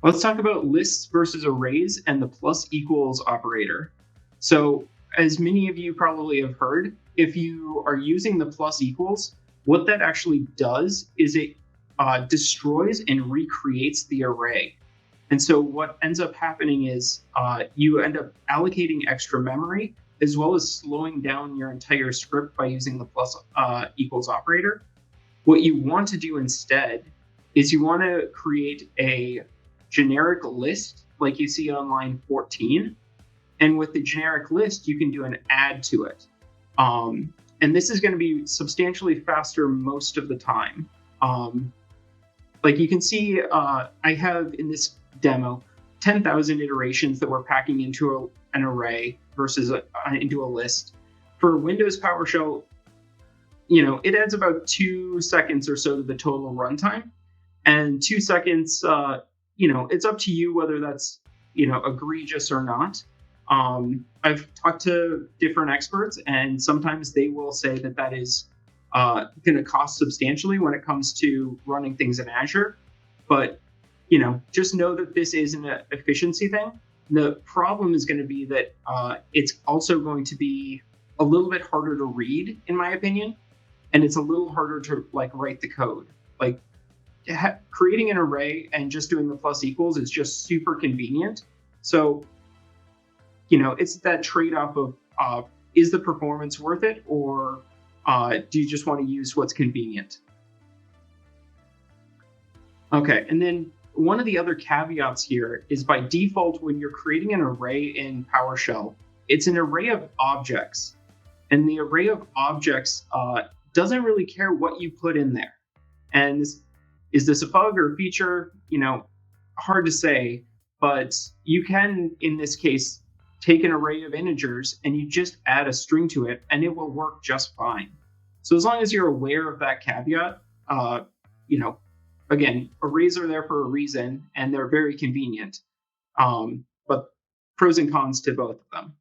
Let's talk about lists versus arrays and the plus equals operator. So, as many of you probably have heard, if you are using the plus equals, what that actually does is it destroys and recreates the array. And so, what ends up happening is you end up allocating extra memory as well as slowing down your entire script by using the plus equals operator. What you want to do instead is you want to create a generic list like you see on line 14. And with the generic list, you can do an add to it. And this is going to be substantially faster most of the time. Like you can see, I have in this demo 10,000 iterations that we're packing into an array versus into a list. For Windows PowerShell, it adds about 2 seconds or so to the total runtime. And 2 seconds, it's up to you whether that's, egregious or not. I've talked to different experts, and sometimes they will say that is going to cost substantially when it comes to running things in Azure. But, just know that this is an efficiency thing. The problem is going to be that it's also going to be a little bit harder to read, in my opinion, and it's a little harder to write the code. Creating an array and just doing the plus equals is just super convenient. So, it's that trade-off of is the performance worth it, or do you just want to use what's convenient? Okay, and then one of the other caveats here is by default, when you're creating an array in PowerShell, it's an array of objects. And the array of objects doesn't really care what you put in there. And is this a bug or a feature? Hard to say, but you can, in this case, take an array of integers and you just add a string to it and it will work just fine. So as long as you're aware of that caveat, again, arrays are there for a reason and they're very convenient, but pros and cons to both of them.